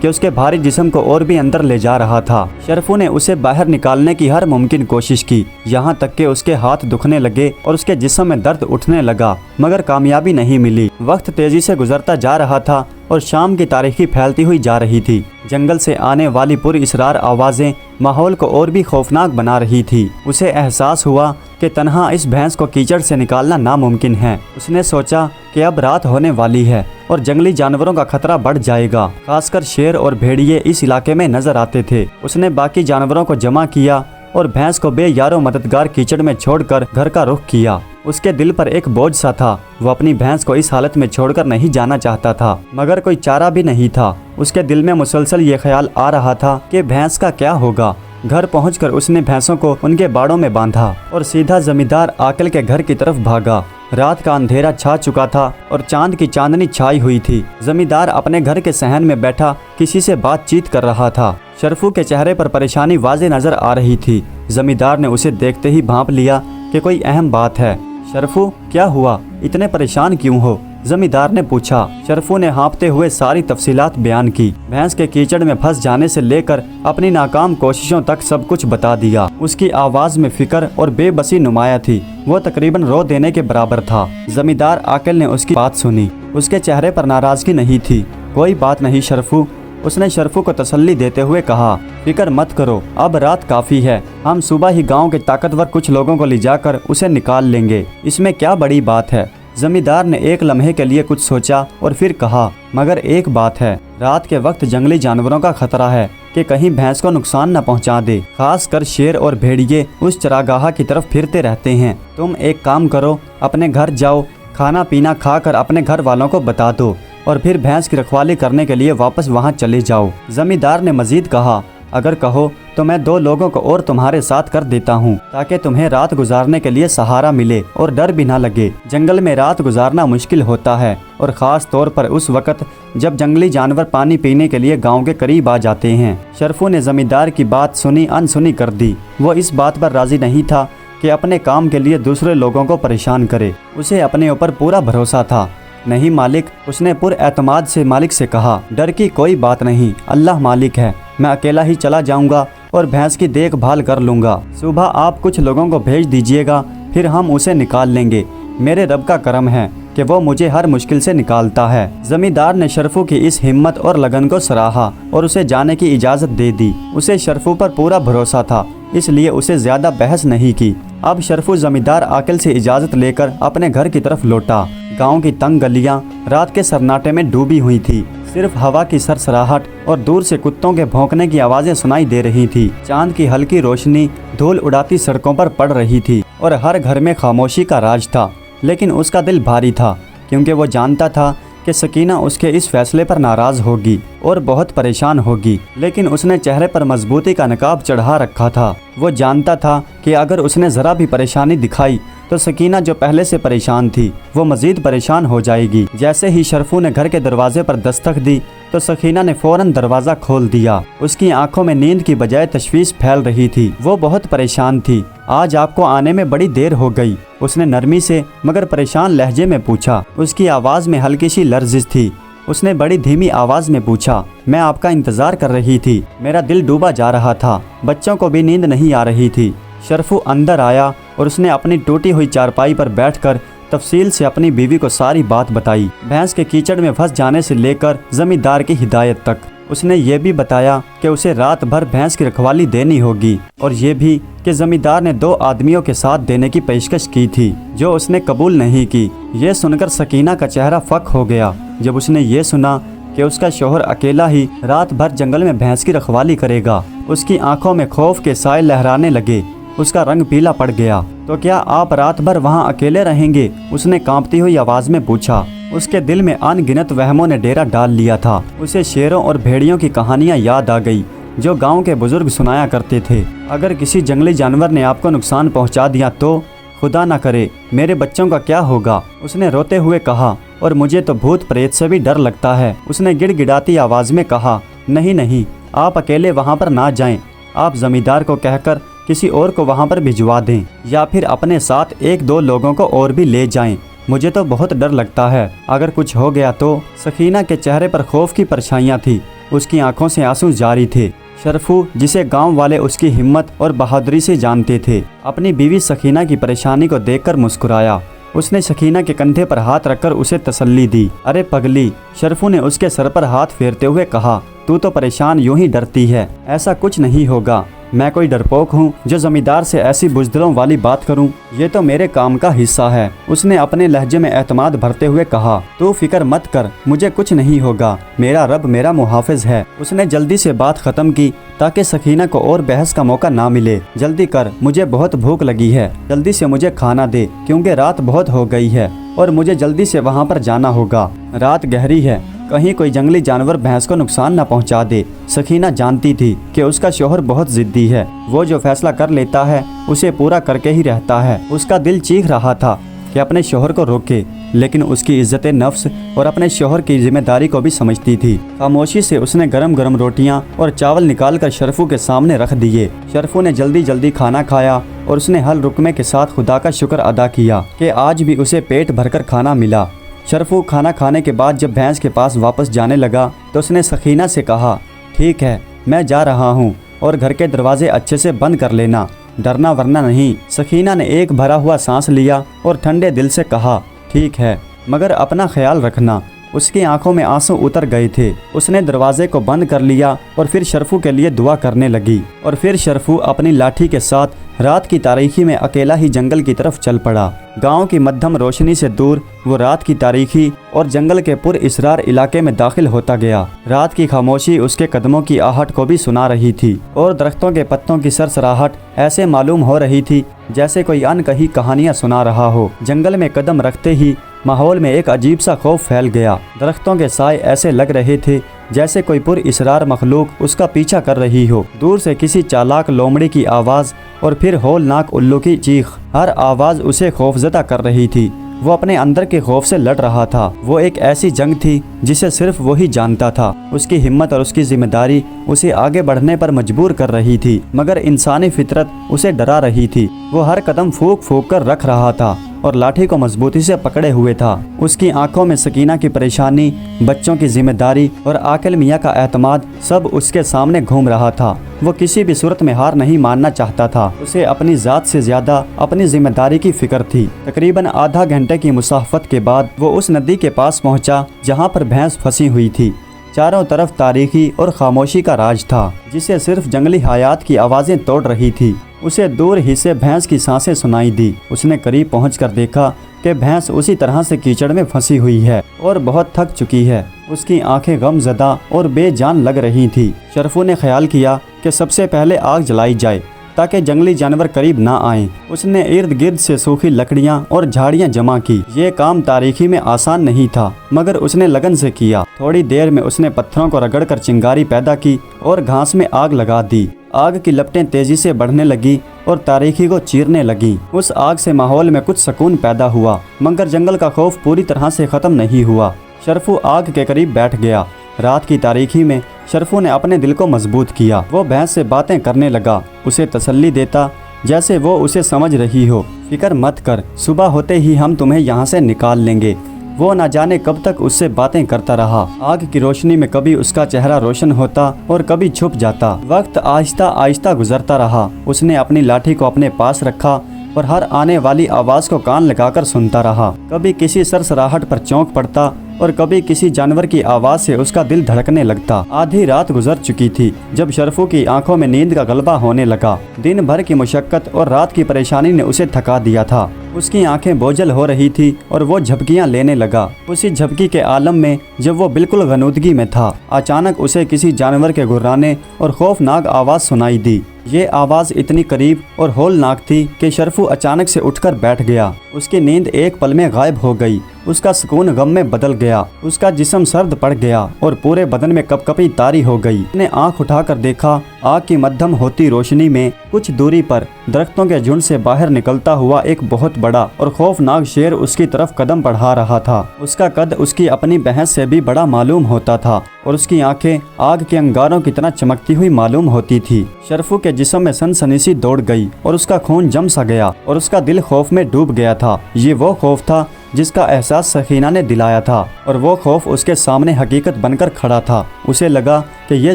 کہ اس کے بھاری جسم کو اور بھی اندر لے جا رہا تھا۔ شرفو نے اسے باہر نکالنے کی ہر ممکن کوشش کی، یہاں تک کہ اس کے ہاتھ دکھنے لگے اور اس کے جسم میں درد اٹھنے لگا، مگر کامیابی نہیں ملی۔ وقت تیزی سے گزرتا جا رہا تھا اور شام کی تاریکی پھیلتی ہوئی جا رہی تھی۔ جنگل سے آنے والی پر اسرار آوازیں ماحول کو اور بھی خوفناک بنا رہی تھی۔ اسے احساس ہوا کہ تنہا اس بھینس کو کیچڑ سے نکالنا ناممکن ہے۔ اس نے سوچا کہ اب رات ہونے والی ہے اور جنگلی جانوروں کا خطرہ بڑھ جائے گا، خاص کر شیر اور بھیڑیے اس علاقے میں نظر آتے تھے۔ اس نے باقی جانوروں کو جمع کیا اور بھینس کو بے یار و مددگار کیچڑ میں چھوڑ کر گھر کا رخ کیا۔ اس کے دل پر ایک بوجھ سا تھا، وہ اپنی بھینس کو اس حالت میں چھوڑ کر نہیں جانا چاہتا تھا، مگر کوئی چارہ بھی نہیں تھا۔ اس کے دل میں مسلسل یہ خیال آ رہا تھا کہ بھینس کا کیا ہوگا۔ گھر پہنچ کر اس نے بھینسوں کو ان کے باڑوں میں باندھا اور سیدھا زمیندار عاقل کے گھر کی طرف بھاگا۔ رات کا اندھیرا چھا چکا تھا اور چاند کی چاندنی چھائی ہوئی تھی۔ زمیندار اپنے گھر کے صحن میں بیٹھا کسی سے بات چیت کر رہا تھا۔ شرفو کے چہرے پر پریشانی واضح نظر آ رہی تھی۔ زمیندار نے اسے دیکھتے ہی بھانپ لیا کہ کوئی اہم بات ہے۔ شرفو، کیا ہوا؟ اتنے پریشان کیوں ہو؟ زمیندار نے پوچھا۔ شرفو نے ہانپتے ہوئے ساری تفصیلات بیان کی، بھینس کے کیچڑ میں پھنس جانے سے لے کر اپنی ناکام کوششوں تک سب کچھ بتا دیا۔ اس کی آواز میں فکر اور بے بسی نمایاں تھی، وہ تقریباً رو دینے کے برابر تھا۔ زمیندار عاقل نے اس کی بات سنی، اس کے چہرے پر ناراضگی نہیں تھی۔ کوئی بات نہیں شرفو، اس نے شرفو کو تسلی دیتے ہوئے کہا، فکر مت کرو، اب رات کافی ہے، ہم صبح ہی گاؤں کے طاقتور کچھ لوگوں کو لے جا کر اسے نکال لیں گے، اس میں کیا بڑی بات ہے۔ زمیندار نے ایک لمحے کے لیے کچھ سوچا اور پھر کہا، مگر ایک بات ہے، رات کے وقت جنگلی جانوروں کا خطرہ ہے کہ کہیں بھینس کو نقصان نہ پہنچا دے، خاص کر شیر اور بھیڑیے اس چراگاہ کی طرف پھرتے رہتے ہیں۔ تم ایک کام کرو، اپنے گھر جاؤ، کھانا پینا کھا کر اپنے گھر والوں کو بتا دو اور پھر بھینس کی رکھوالی کرنے کے لیے واپس وہاں چلے جاؤ۔ زمیندار نے مزید کہا، اگر کہو تو میں 2 لوگوں کو اور تمہارے ساتھ کر دیتا ہوں تاکہ تمہیں رات گزارنے کے لیے سہارا ملے اور ڈر بھی نہ لگے۔ جنگل میں رات گزارنا مشکل ہوتا ہے اور خاص طور پر اس وقت جب جنگلی جانور پانی پینے کے لیے گاؤں کے قریب آ جاتے ہیں۔ شرفو نے زمیندار کی بات سنی انسنی کر دی۔ وہ اس بات پر راضی نہیں تھا کہ اپنے کام کے لیے دوسرے لوگوں کو پریشان کرے۔ اسے اپنے اوپر پورا بھروسہ تھا۔ نہیں مالک، اس نے پر اعتماد سے مالک سے کہا، ڈر کی کوئی بات نہیں، اللہ مالک ہے، میں اکیلا ہی چلا جاؤں گا اور بھینس کی دیکھ بھال کر لوں گا۔ صبح آپ کچھ لوگوں کو بھیج دیجئے گا، پھر ہم اسے نکال لیں گے۔ میرے رب کا کرم ہے کہ وہ مجھے ہر مشکل سے نکالتا ہے۔ زمیندار نے شرفو کی اس ہمت اور لگن کو سراہا اور اسے جانے کی اجازت دے دی۔ اسے شرفو پر پورا بھروسہ تھا، اس لیے اسے زیادہ بحث نہیں کی۔ اب شرفو زمیندار عاقل سے اجازت لے کر اپنے گھر کی طرف لوٹا۔ گاؤں کی تنگ گلیاں رات کے سناٹے میں ڈوبی ہوئی تھی، صرف ہوا کی سرسراہٹ اور دور سے کتوں کے بھونکنے کی آوازیں سنائی دے رہی تھی۔ چاند کی ہلکی روشنی دھول اڑاتی سڑکوں پر پڑ رہی تھی اور ہر گھر میں خاموشی کا راج تھا، لیکن اس کا دل بھاری تھا کیونکہ وہ جانتا تھا کہ سکینہ اس کے اس فیصلے پر ناراض ہوگی اور بہت پریشان ہوگی، لیکن اس نے چہرے پر مضبوطی کا نقاب چڑھا رکھا تھا۔ وہ جانتا تھا کہ اگر اس نے ذرا بھی پریشانی دکھائی تو سکینہ جو پہلے سے پریشان تھی وہ مزید پریشان ہو جائے گی۔ جیسے ہی شرفو نے گھر کے دروازے پر دستک دی تو سکینہ نے فوراً دروازہ کھول دیا۔ اس کی آنکھوں میں نیند کی بجائے تشویش پھیل رہی تھی، وہ بہت پریشان تھی۔ آج آپ کو آنے میں بڑی دیر ہو گئی، اس نے نرمی سے مگر پریشان لہجے میں پوچھا۔ اس کی آواز میں ہلکی سی لرزش تھی۔ اس نے بڑی دھیمی آواز میں پوچھا، میں آپ کا انتظار کر رہی تھی، میرا دل ڈوبا جا رہا تھا، بچوں کو بھی نیند نہیں آ رہی تھی۔ شرفو اندر آیا اور اس نے اپنی ٹوٹی ہوئی چارپائی پر بیٹھ کر تفصیل سے اپنی بیوی کو ساری بات بتائی، بھینس کے کیچڑ میں پھنس جانے سے لے کر زمیندار کی ہدایت تک۔ اس نے یہ بھی بتایا کہ اسے رات بھر بھینس کی رکھوالی دینی ہوگی اور یہ بھی کہ زمیندار نے 2 آدمیوں کے ساتھ دینے کی پیشکش کی تھی جو اس نے قبول نہیں کی۔ یہ سن کر سکینہ کا چہرہ فک ہو گیا جب اس نے یہ سنا کہ اس کا شوہر اکیلا ہی رات بھر جنگل میں بھینس کی رکھوالی کرے گا۔ اس کی آنکھوں میں خوف کے سائے لہرانے لگے، اس کا رنگ پیلا پڑ گیا۔ تو کیا آپ رات بھر وہاں اکیلے رہیں گے؟ اس نے کانپتی ہوئی آواز میں پوچھا۔ اس کے دل میں ان گنت وہموں نے ڈیرا ڈال لیا تھا۔ اسے شیروں اور بھیڑیوں کی کہانیاں یاد آ گئی جو گاؤں کے بزرگ سنایا کرتے تھے۔ اگر کسی جنگلی جانور نے آپ کو نقصان پہنچا دیا تو خدا نہ کرے میرے بچوں کا کیا ہوگا؟ اس نے روتے ہوئے کہا، اور مجھے تو بھوت پریت سے بھی ڈر لگتا ہے۔ اس نے گڑ گڑاتی آواز میں کہا، نہیں نہیں، آپ اکیلے وہاں پر نہ جائیں، آپ زمیندار کو کہہ کر کسی اور کو وہاں پر بھجوا دیں یا پھر اپنے ساتھ 1-2 لوگوں کو اور بھی لے جائیں۔ مجھے تو بہت ڈر لگتا ہے، اگر کچھ ہو گیا تو۔ سکینہ کے چہرے پر خوف کی پرچھائیاں تھی، اس کی آنکھوں سے آنسو جاری تھے۔ شرفو، جسے گاؤں والے اس کی ہمت اور بہادری سے جانتے تھے، اپنی بیوی سکینہ کی پریشانی کو دیکھ کر مسکرایا۔ اس نے سکینہ کے کندھے پر ہاتھ رکھ کر اسے تسلی دی۔ ارے پگلی، شرفو نے اس کے سر پر ہاتھ پھیرتے ہوئے کہا، تو پریشان یوں ہی ڈرتی ہے، ایسا کچھ نہیں ہوگا۔ میں کوئی ڈرپوک ہوں جو زمیندار سے ایسی بزدلوں والی بات کروں؟ یہ تو میرے کام کا حصہ ہے، اس نے اپنے لہجے میں اعتماد بھرتے ہوئے کہا۔ تو فکر مت کر، مجھے کچھ نہیں ہوگا، میرا رب میرا محافظ ہے۔ اس نے جلدی سے بات ختم کی تاکہ سکینہ کو اور بحث کا موقع نہ ملے۔ جلدی کر، مجھے بہت بھوک لگی ہے، جلدی سے مجھے کھانا دے، کیونکہ رات بہت ہو گئی ہے اور مجھے جلدی سے وہاں پر جانا ہوگا۔ رات گہری ہے، کہیں کوئی جنگلی جانور بھینس کو نقصان نہ پہنچا دے۔ سکینہ جانتی تھی کہ اس کا شوہر بہت ضدی ہے، وہ جو فیصلہ کر لیتا ہے اسے پورا کر کے ہی رہتا ہے۔ اس کا دل چیخ رہا تھا کہ اپنے شوہر کو روکے، لیکن اس کی عزت نفس اور اپنے شوہر کی ذمہ داری کو بھی سمجھتی تھی۔ خاموشی سے اس نے گرم گرم روٹیاں اور چاول نکال کر شرفو کے سامنے رکھ دیے۔ شرفو نے جلدی جلدی کھانا کھایا اور اس نے ہر رکمے کے ساتھ خدا کا شکر ادا کیا کہ آج بھی اسے پیٹ بھر کر کھانا ملا۔ شرفو کھانا کھانے کے بعد جب بھینس کے پاس واپس جانے لگا تو اس نے سکینہ سے کہا، ٹھیک ہے، میں جا رہا ہوں اور گھر کے دروازے اچھے سے بند کر لینا، ڈرنا ورنہ نہیں۔ سکینہ نے ایک بھرا ہوا سانس لیا اور ٹھنڈے دل سے کہا، ٹھیک ہے، مگر اپنا خیال رکھنا۔ اس کی آنکھوں میں آنسو اتر گئے تھے۔ اس نے دروازے کو بند کر لیا اور پھر شرفو کے لیے دعا کرنے لگی، اور پھر شرفو اپنی لاٹھی کے ساتھ رات کی تاریکی میں اکیلا ہی جنگل کی طرف چل پڑا۔ گاؤں کی مدھم روشنی سے دور وہ رات کی تاریکی اور جنگل کے پر اسرار علاقے میں داخل ہوتا گیا۔ رات کی خاموشی اس کے قدموں کی آہٹ کو بھی سنا رہی تھی، اور درختوں کے پتوں کی سرسراہٹ ایسے معلوم ہو رہی تھی جیسے کوئی ان کہی کہانیاں سنا رہا ہو۔ جنگل میں قدم رکھتے ہی ماحول میں ایک عجیب سا خوف پھیل گیا۔ درختوں کے سائے ایسے لگ رہے تھے جیسے کوئی پر اسرار مخلوق اس کا پیچھا کر رہی ہو۔ دور سے کسی چالاک لومڑی کی آواز اور پھر ہولناک الو کی چیخ، ہر آواز اسے خوفزدہ کر رہی تھی۔ وہ اپنے اندر کے خوف سے لڑ رہا تھا۔ وہ ایک ایسی جنگ تھی جسے صرف وہی جانتا تھا۔ اس کی ہمت اور اس کی ذمہ داری اسے آگے بڑھنے پر مجبور کر رہی تھی، مگر انسانی فطرت اسے ڈرا رہی تھی۔ وہ ہر قدم پھونک پھونک کر رکھ رہا تھا اور لاٹھی کو مضبوطی سے پکڑے ہوئے تھا۔ اس کی آنکھوں میں سکینہ کی پریشانی، بچوں کی ذمہ داری اور عاقل میاں کا اعتماد سب اس کے سامنے گھوم رہا تھا۔ وہ کسی بھی صورت میں ہار نہیں ماننا چاہتا تھا۔ اسے اپنی ذات سے زیادہ اپنی ذمہ داری کی فکر تھی۔ تقریباً آدھا گھنٹے کی مسافت کے بعد وہ اس ندی کے پاس پہنچا جہاں پر بھینس پھنسی ہوئی تھی۔ چاروں طرف تاریکی اور خاموشی کا راج تھا جسے صرف جنگلی حیات کی آوازیں توڑ رہی تھی۔ اسے دور ہی سے بھینس کی سانسیں سنائی دی۔ اس نے قریب پہنچ کر دیکھا کہ بھینس اسی طرح سے کیچڑ میں پھنسی ہوئی ہے اور بہت تھک چکی ہے۔ اس کی آنکھیں غم زدہ اور بے جان لگ رہی تھی۔ شرفو نے خیال کیا کہ سب سے پہلے آگ جلائی جائے تاکہ جنگلی جانور قریب نہ آئیں۔ اس نے ارد گرد سے سوکھی لکڑیاں اور جھاڑیاں جمع کی۔ یہ کام تاریکی میں آسان نہیں تھا، مگر اس نے لگن سے کیا۔ تھوڑی دیر میں اس نے پتھروں کو رگڑ کر چنگاری پیدا کی اور گھاس میں آگ لگا دی۔ آگ کی لپٹیں تیزی سے بڑھنے لگی اور تاریکی کو چیرنے لگیں۔ اس آگ سے ماحول میں کچھ سکون پیدا ہوا، مگر جنگل کا خوف پوری طرح سے ختم نہیں ہوا۔ شرفو آگ کے قریب بیٹھ گیا۔ رات کی تاریکی میں شرفو نے اپنے دل کو مضبوط کیا۔ وہ بھینس سے باتیں کرنے لگا، اسے تسلی دیتا جیسے وہ اسے سمجھ رہی ہو۔ فکر مت کر، صبح ہوتے ہی ہم تمہیں یہاں سے نکال لیں گے۔ وہ نہ جانے کب تک اس سے باتیں کرتا رہا۔ آگ کی روشنی میں کبھی اس کا چہرہ روشن ہوتا اور کبھی چھپ جاتا۔ وقت آہستہ آہستہ گزرتا رہا۔ اس نے اپنی لاٹھی کو اپنے پاس رکھا اور ہر آنے والی آواز کو کان لگا کر سنتا رہا۔ کبھی کسی سرسراہٹ پر چونک پڑتا اور کبھی کسی جانور کی آواز سے اس کا دل دھڑکنے لگتا۔ آدھی رات گزر چکی تھی جب شرفو کی آنکھوں میں نیند کا غلبہ ہونے لگا۔ دن بھر کی مشقت اور رات کی پریشانی نے اسے تھکا دیا تھا۔ اس کی آنکھیں بوجھل ہو رہی تھی اور وہ جھپکیاں لینے لگا۔ اسی جھپکی کے عالم میں جب وہ بالکل غنودگی میں تھا، اچانک اسے کسی جانور کے گھرانے اور خوفناک آواز سنائی دی۔ یہ آواز اتنی قریب اور ہولناک تھی کہ شرفو اچانک سے اٹھ کر بیٹھ گیا۔ اس کی نیند ایک پل میں غائب ہو گئی۔ اس کا سکون غم میں بدل گیا۔ اس کا جسم سرد پڑ گیا اور پورے بدن میں کپ کپی طاری ہو گئی۔ اس نے آنکھ اٹھا کر دیکھا، آگ کی مدھم ہوتی روشنی میں کچھ دوری پر درختوں کے جھنڈ سے باہر نکلتا ہوا ایک بہت بڑا اور خوفناک شیر اس کی طرف قدم بڑھا رہا تھا۔ اس کا قد اس کی اپنی بھینس سے بھی بڑا معلوم ہوتا تھا اور اس کی آنکھیں آگ کے انگاروں کی طرح چمکتی ہوئی معلوم ہوتی تھی۔ شرفو کے جسم میں سنسنی سی دوڑ گئی اور اس کا خون جم سا گیا اور اس کا دل خوف میں ڈوب گیا تھا۔ یہ وہ خوف تھا جس کا احساس سکینہ نے دلایا تھا، اور وہ خوف اس کے سامنے حقیقت بن کر کھڑا تھا۔ اسے لگا کہ یہ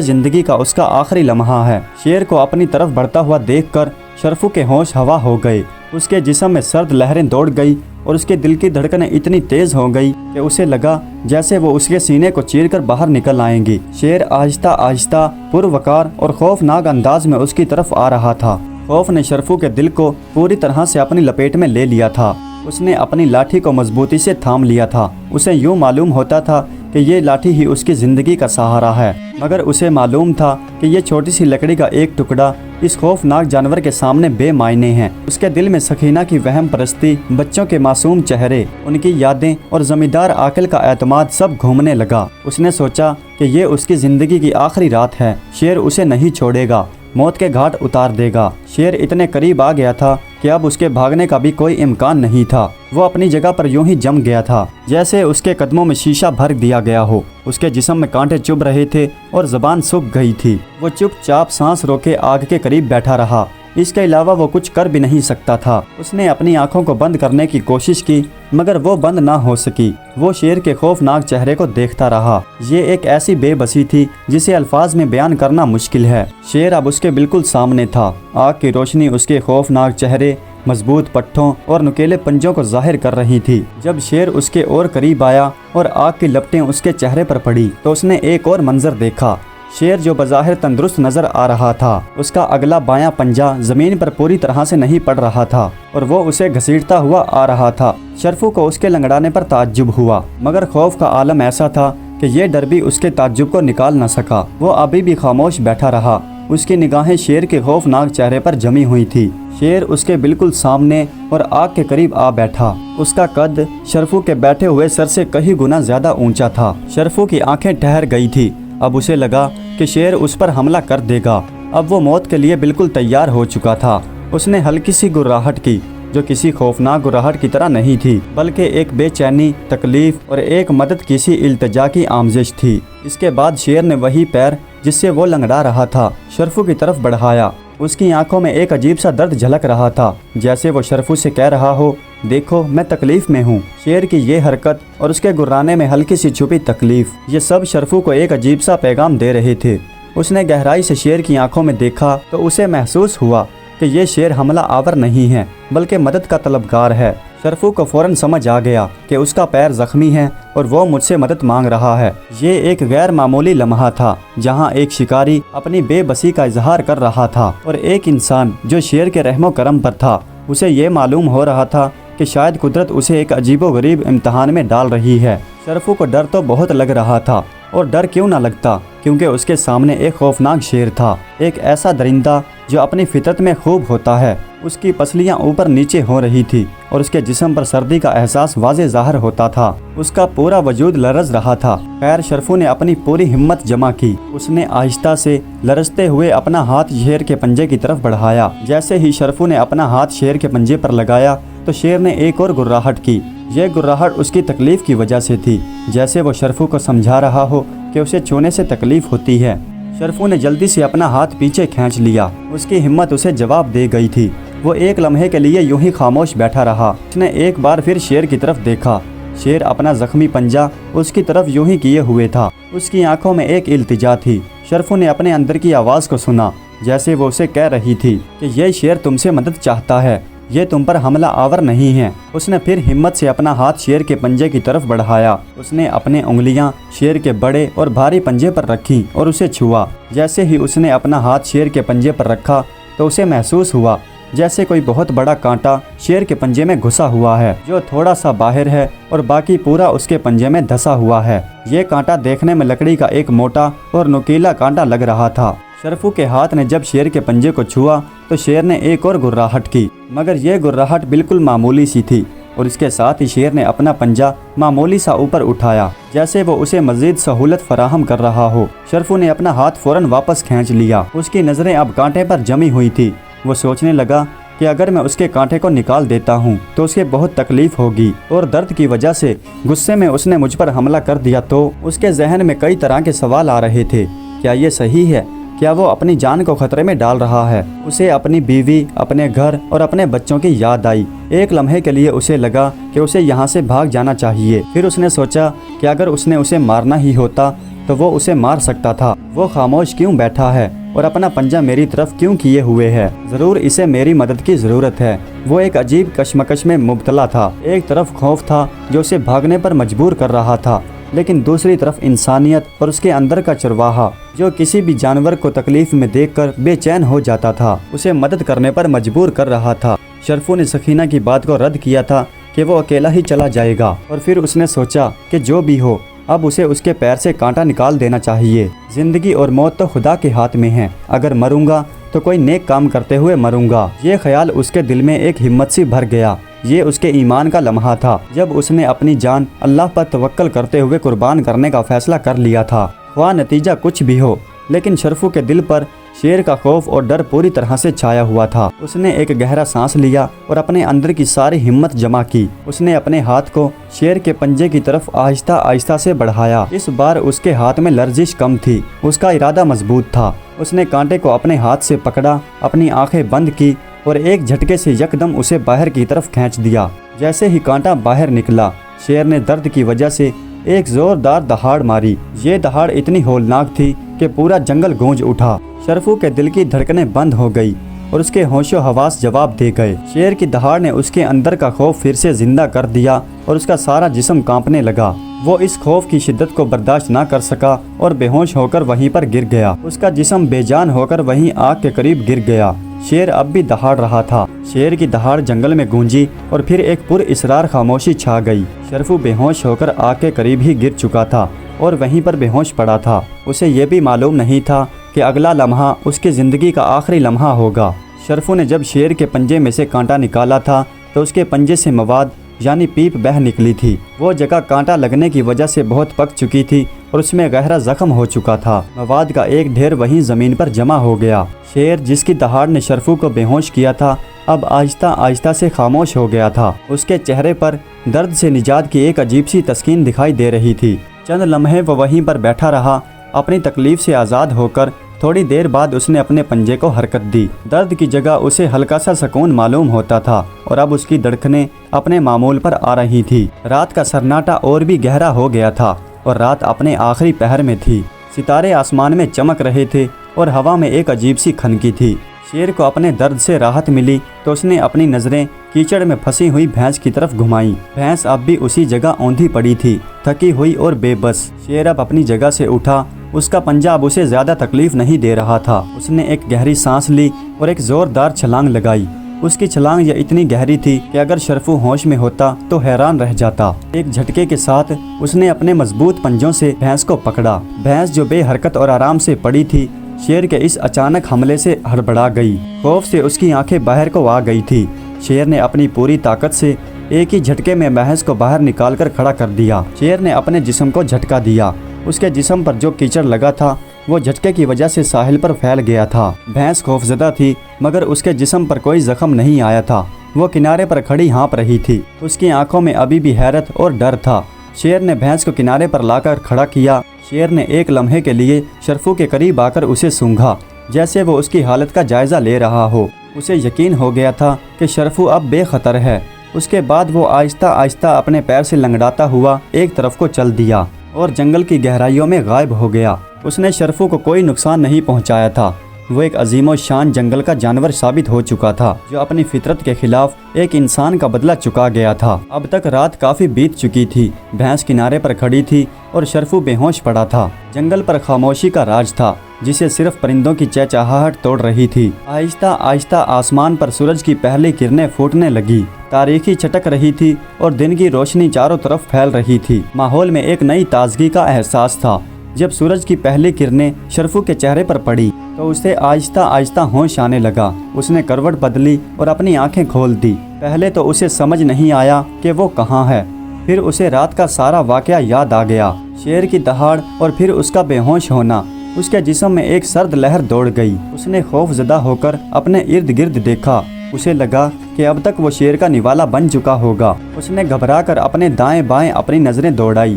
زندگی کا اس کا آخری لمحہ ہے۔ شیر کو اپنی طرف بڑھتا ہوا دیکھ کر شرفو کے ہوش ہوا ہو گئے۔ اس کے جسم میں سرد لہریں دوڑ گئی اور اس کے دل کی دھڑکنیں اتنی تیز ہو گئی کہ اسے لگا جیسے وہ اس کے سینے کو چیر کر باہر نکل آئیں گی۔ شیر آہستہ آہستہ پروقار اور خوفناک انداز میں اس کی طرف آ رہا تھا۔ خوف نے شرفو کے دل کو پوری طرح سے اپنی لپیٹ میں لے لیا تھا۔ اس نے اپنی لاٹھی کو مضبوطی سے تھام لیا تھا۔ اسے یوں معلوم ہوتا تھا کہ یہ لاٹھی ہی اس کی زندگی کا سہارا ہے، مگر اسے معلوم تھا کہ یہ چھوٹی سی لکڑی کا ایک ٹکڑا اس خوفناک جانور کے سامنے بے معنی ہے۔ اس کے دل میں سکینہ کی وہم پرستی، بچوں کے معصوم چہرے، ان کی یادیں اور زمیندار عاقل کا اعتماد سب گھومنے لگا۔ اس نے سوچا کہ یہ اس کی زندگی کی آخری رات ہے۔ شیر اسے نہیں چھوڑے گا، موت کے گھاٹ اتار دے گا۔ شیر اتنے قریب آ گیا تھا کہ اب اس کے بھاگنے کا بھی کوئی امکان نہیں تھا۔ وہ اپنی جگہ پر یوں ہی جم گیا تھا جیسے اس کے قدموں میں شیشہ بھر دیا گیا ہو۔ اس کے جسم میں کانٹے چبھ رہے تھے اور زبان سوکھ گئی تھی۔ وہ چپ چاپ سانس روکے آگ کے قریب بیٹھا رہا۔ اس کے علاوہ وہ کچھ کر بھی نہیں سکتا تھا۔ اس نے اپنی آنکھوں کو بند کرنے کی کوشش کی مگر وہ بند نہ ہو سکی۔ وہ شیر کے خوفناک چہرے کو دیکھتا رہا۔ یہ ایک ایسی بے بسی تھی جسے الفاظ میں بیان کرنا مشکل ہے۔ شیر اب اس کے بالکل سامنے تھا۔ آگ کی روشنی اس کے خوفناک چہرے، مضبوط پٹھوں اور نکیلے پنجوں کو ظاہر کر رہی تھی۔ جب شیر اس کے اور قریب آیا اور آگ کی لپٹیں اس کے چہرے پر پڑی تو اس نے ایک اور منظر دیکھا۔ شیر جو بظاہر تندرست نظر آ رہا تھا، اس کا اگلا بایاں پنجہ زمین پر پوری طرح سے نہیں پڑ رہا تھا اور وہ اسے گھسیٹتا ہوا آ رہا تھا۔ شرفو کو اس کے لنگڑانے پر تعجب ہوا، مگر خوف کا عالم ایسا تھا کہ یہ ڈر بھی اس کے تعجب کو نکال نہ سکا۔ وہ ابھی بھی خاموش بیٹھا رہا۔ اس کی نگاہیں شیر کے خوفناک چہرے پر جمی ہوئی تھی۔ شیر اس کے بالکل سامنے اور آگ کے قریب آ بیٹھا۔ اس کا قد شرفو کے بیٹھے ہوئے سر سے کئی گنا زیادہ اونچا تھا۔ شرفو کی آنکھیں ٹھہر گئی تھی۔ اب اسے لگا کہ شیر اس پر حملہ کر دے گا۔ اب وہ موت کے لیے بالکل تیار ہو چکا تھا۔ اس نے ہلکی سی گراہٹ کی جو کسی خوفناک گراہٹ کی طرح نہیں تھی، بلکہ ایک بے چینی، تکلیف اور ایک مدد کی سی التجا کی آمیزش تھی۔ اس کے بعد شیر نے وہی پیر جس سے وہ لنگڑا رہا تھا شرفو کی طرف بڑھایا۔ اس کی آنکھوں میں ایک عجیب سا درد جھلک رہا تھا، جیسے وہ شرفو سے کہہ رہا ہو، دیکھو میں تکلیف میں ہوں۔ شیر کی یہ حرکت اور اس کے گرانے میں ہلکی سی چھپی تکلیف، یہ سب شرفو کو ایک عجیب سا پیغام دے رہے تھے۔ اس نے گہرائی سے شیر کی آنکھوں میں دیکھا تو اسے محسوس ہوا کہ یہ شیر حملہ آور نہیں ہے بلکہ مدد کا طلبگار ہے۔ شرفو کو فوراً سمجھ آ گیا کہ اس کا پیر زخمی ہے اور وہ مجھ سے مدد مانگ رہا ہے۔ یہ ایک غیر معمولی لمحہ تھا جہاں ایک شکاری اپنی بے بسی کا اظہار کر رہا تھا اور ایک انسان جو شیر کے رحم و کرم پر تھا، اسے یہ معلوم ہو رہا تھا کہ شاید قدرت اسے ایک عجیب و غریب امتحان میں ڈال رہی ہے۔ شرفو کو ڈر تو بہت لگ رہا تھا، اور ڈر کیوں نہ لگتا کیونکہ اس کے سامنے ایک خوفناک شیر تھا، ایک ایسا درندہ جو اپنی فطرت میں خوب ہوتا ہے۔ اس کی پسلیاں اوپر نیچے ہو رہی تھی اور اس کے جسم پر سردی کا احساس واضح ظاہر ہوتا تھا۔ اس کا پورا وجود لرز رہا تھا۔ خیر شرفو نے اپنی پوری ہمت جمع کی۔ اس نے آہستہ سے لرزتے ہوئے اپنا ہاتھ شیر کے پنجے کی طرف بڑھایا۔ جیسے ہی شرفو نے اپنا ہاتھ شیر کے پنجے پر لگایا تو شیر نے ایک اور گراہٹ کی۔ یہ گراہٹ اس کی تکلیف کی وجہ سے تھی، جیسے وہ شرفو کو سمجھا رہا ہو کہ اسے چھونے سے تکلیف ہوتی ہے۔ شرفو نے جلدی سے اپنا ہاتھ پیچھے کھینچ لیا۔ اس کی ہمت اسے جواب دے گئی تھی۔ وہ ایک لمحے کے لیے یوں ہی خاموش بیٹھا رہا۔ اس نے ایک بار پھر شیر کی طرف دیکھا۔ شیر اپنا زخمی پنجہ اس کی طرف یوں ہی کیے ہوئے تھا۔ اس کی آنکھوں میں ایک التجا تھی۔ شرفو نے اپنے اندر کی آواز کو سنا، جیسے وہ اسے کہہ رہی تھی کہ یہ شیر تم سے مدد چاہتا ہے، یہ تم پر حملہ آور نہیں ہے۔ اس نے پھر ہمت سے اپنا ہاتھ شیر کے پنجے کی طرف بڑھایا۔ اس نے اپنے انگلیاں شیر کے بڑے اور بھاری پنجے پر رکھی اور اسے چھوا۔ جیسے ہی اس نے اپنا ہاتھ شیر کے پنجے پر رکھا تو اسے محسوس ہوا جیسے کوئی بہت بڑا کانٹا شیر کے پنجے میں گھسا ہوا ہے، جو تھوڑا سا باہر ہے اور باقی پورا اس کے پنجے میں دھسا ہوا ہے۔ یہ کانٹا دیکھنے میں لکڑی کا ایک موٹا اور نوکیلا کانٹا لگ رہا تھا۔ شرفو کے ہاتھ نے جب شیر کے پنجے کو چھوا تو شیر نے ایک اور گراہٹ کی، مگر یہ گراہٹ بالکل معمولی سی تھی، اور اس کے ساتھ ہی شیر نے اپنا پنجہ معمولی سا اوپر اٹھایا، جیسے وہ اسے مزید سہولت فراہم کر رہا ہو۔ شرفو نے اپنا ہاتھ فوراً واپس کھینچ لیا۔ اس کی نظریں اب کانٹے پر جمی ہوئی تھی۔ وہ سوچنے لگا کہ اگر میں اس کے کانٹے کو نکال دیتا ہوں تو اسے بہت تکلیف ہوگی، اور درد کی وجہ سے غصے میں اس نے مجھ پر حملہ کر دیا تو۔ اس کے ذہن میں کئی طرح کے سوال آ رہے تھے۔ کیا یہ صحیح ہے؟ کیا وہ اپنی جان کو خطرے میں ڈال رہا ہے؟ اسے اپنی بیوی، اپنے گھر اور اپنے بچوں کی یاد آئی۔ ایک لمحے کے لیے اسے لگا کہ اسے یہاں سے بھاگ جانا چاہیے۔ پھر اس نے سوچا کہ اگر اس نے اسے مارنا ہی ہوتا تو وہ اسے مار سکتا تھا۔ وہ خاموش کیوں بیٹھا ہے اور اپنا پنجہ میری طرف کیوں کیے ہوئے ہے؟ ضرور اسے میری مدد کی ضرورت ہے۔ وہ ایک عجیب کشمکش میں مبتلا تھا۔ ایک طرف خوف تھا جو اسے بھاگنے پر مجبور کر رہا تھا، لیکن دوسری طرف انسانیت اور اس کے اندر کا چرواہا جو کسی بھی جانور کو تکلیف میں دیکھ کر بے چین ہو جاتا تھا، اسے مدد کرنے پر مجبور کر رہا تھا۔ شرفو نے سکینہ کی بات کو رد کیا تھا کہ وہ اکیلا ہی چلا جائے گا، اور پھر اس نے سوچا کہ جو بھی ہو اب اسے اس کے پیر سے کانٹا نکال دینا چاہیے۔ زندگی اور موت تو خدا کے ہاتھ میں ہیں، اگر مروں گا تو کوئی نیک کام کرتے ہوئے مروں گا۔ یہ خیال اس کے دل میں ایک ہمت سی بھر گیا۔ یہ اس کے ایمان کا لمحہ تھا جب اس نے اپنی جان اللہ پر توکل کرتے ہوئے قربان کرنے کا فیصلہ کر لیا تھا، خواہ نتیجہ کچھ بھی ہو۔ لیکن شرفو کے دل پر شیر کا خوف اور ڈر پوری طرح سے چھایا ہوا تھا۔ اس نے ایک گہرا سانس لیا اور اپنے اندر کی ساری ہمت جمع کی۔ اس نے اپنے ہاتھ کو شیر کے پنجے کی طرف آہستہ آہستہ سے بڑھایا۔ اس بار اس کے ہاتھ میں لرزش کم تھی، اس کا ارادہ مضبوط تھا۔ اس نے کانٹے کو اپنے ہاتھ سے پکڑا، اپنی آنکھیں بند کی اور ایک جھٹکے سے یکدم اسے باہر کی طرف کھینچ دیا۔ جیسے ہی کانٹا باہر نکلا، شیر نے درد کی وجہ سے ایک زوردار دہاڑ ماری۔ یہ دہاڑ اتنی ہولناک تھی کہ پورا جنگل گونج اٹھا۔ شرفو کے دل کی دھڑکنیں بند ہو گئی اور اس کے ہوش و حواس جواب دے گئے۔ شیر کی دہاڑ نے اس کے اندر کا خوف پھر سے زندہ کر دیا اور اس کا سارا جسم کانپنے لگا۔ وہ اس خوف کی شدت کو برداشت نہ کر سکا اور بے ہوش ہو کر وہیں پر گر گیا۔ اس کا جسم بے جان ہو کر وہیں آگ کے قریب گر گیا۔ شیر اب بھی دہاڑ رہا تھا۔ شیر کی دہاڑ جنگل میں گونجی اور پھر ایک پر اسرار خاموشی چھا گئی۔ شرفو بے ہوش ہو کر آگ کے قریب ہی گر چکا تھا اور وہیں پر بے ہوش پڑا تھا۔ اسے یہ بھی معلوم نہیں تھا کہ اگلا لمحہ اس کی زندگی کا آخری لمحہ ہوگا۔ شرفو نے جب شیر کے پنجے میں سے کانٹا نکالا تھا تو اس کے پنجے سے مواد یعنی پیپ بہہ نکلی تھی۔ وہ جگہ کانٹا لگنے کی وجہ سے بہت پک چکی تھی اور اس میں گہرا زخم ہو چکا تھا۔ مواد کا ایک ڈھیر وہیں زمین پر جمع ہو گیا۔ شیر جس کی دہاڑ نے شرفو کو بے ہوش کیا تھا اب آہستہ آہستہ سے خاموش ہو گیا تھا۔ اس کے چہرے پر درد سے نجات کی ایک عجیب سی تسکین دکھائی دے رہی تھی۔ چند لمحے وہ وہیں پر بیٹھا رہا، اپنی تکلیف سے آزاد ہو کر۔ تھوڑی دیر بعد اس نے اپنے پنجے کو حرکت دی۔ درد کی جگہ اسے ہلکا سا سکون معلوم ہوتا تھا اور اب اس کی دھڑکنیں اپنے معمول پر آ رہی تھی۔ رات کا سناٹا اور بھی گہرا ہو گیا تھا اور رات اپنے آخری پہر میں تھی۔ ستارے آسمان میں چمک رہے تھے اور ہوا میں ایک عجیب سی کھنکی تھی۔ شیر کو اپنے درد سے راحت ملی تو اس نے اپنی نظریں کیچڑ میں پھنسی ہوئی بھینس کی طرف گھمائیں۔ بھینس اب بھی اسی جگہ اوندھی پڑی تھی، تھکی ہوئی اور بے بس۔ شیر اب اپنی جگہ سے اٹھا، اس کا پنجہ اب اسے زیادہ تکلیف نہیں دے رہا تھا۔ اس نے ایک گہری سانس لی اور ایک زوردار چھلانگ لگائی۔ اس کی چھلانگ یہ اتنی گہری تھی کہ اگر شرفو ہوش میں ہوتا تو حیران رہ جاتا۔ ایک جھٹکے کے ساتھ اس نے اپنے مضبوط پنجوں سے بھینس کو پکڑا۔ بھینس جو بے حرکت اور آرام سے پڑی تھی، شیر کے اس اچانک حملے سے ہڑبڑا گئی۔ خوف سے اس کی آنکھیں باہر کو آ گئی تھی۔ شیر نے اپنی پوری طاقت سے ایک ہی جھٹکے میں بھینس کو باہر نکال کر کھڑا کر دیا۔ شیر نے اپنے جسم کو جھٹکا دیا۔ اس کے جسم پر جو کیچڑ لگا تھا وہ جھٹکے کی وجہ سے ساحل پر پھیل گیا تھا۔ بھینس خوفزدہ تھی مگر اس کے جسم پر کوئی زخم نہیں آیا تھا۔ وہ کنارے پر کھڑی ہانپ رہی تھی۔ اس کی آنکھوں میں ابھی بھی حیرت اور ڈر تھا۔ شیر نے بھینس کو کنارے پر لا کر کھڑا کیا۔ شیر نے ایک لمحے کے لیے شرفو کے قریب آ کر اسے سونگھا، جیسے وہ اس کی حالت کا جائزہ لے رہا ہو۔ اسے یقین ہو گیا تھا کہ شرفو اب بے خطر ہے۔ اس کے بعد وہ آہستہ آہستہ اپنے پیر سے لنگڑاتا ہوا ایک طرف کو چل دیا اور جنگل کی گہرائیوں میں غائب ہو گیا۔ اس نے شرفو کو کوئی نقصان نہیں پہنچایا تھا۔ وہ ایک عظیم و شان جنگل کا جانور ثابت ہو چکا تھا جو اپنی فطرت کے خلاف ایک انسان کا بدلہ چکا گیا تھا۔ اب تک رات کافی بیت چکی تھی۔ بھینس کنارے پر کھڑی تھی اور شرفو بے ہوش پڑا تھا۔ جنگل پر خاموشی کا راج تھا جسے صرف پرندوں کی چہچہاہٹ توڑ رہی تھی۔ آہستہ آہستہ آسمان پر سورج کی پہلی کرنیں پھوٹنے لگی۔ تاریکی چٹک رہی تھی اور دن کی روشنی چاروں طرف پھیل رہی تھی۔ ماحول میں ایک نئی تازگی کا احساس تھا۔ جب سورج کی پہلی کرنیں شرفو کے چہرے پر پڑی تو اسے آہستہ آہستہ ہوش آنے لگا۔ اس نے کروٹ بدلی اور اپنی آنکھیں کھول دی۔ پہلے تو اسے سمجھ نہیں آیا کہ وہ کہاں ہے، پھر اسے رات کا سارا واقعہ یاد آ گیا۔ شیر کی دہاڑ اور پھر اس کا بے ہوش ہونا۔ اس کے جسم میں ایک سرد لہر دوڑ گئی۔ اس نے خوف زدہ ہو کر اپنے ارد گرد دیکھا۔ اسے لگا کہ اب تک وہ شیر کا نوالا بن چکا ہوگا۔ اس نے گھبرا کر اپنے دائیں بائیں اپنی نظریں دوڑائی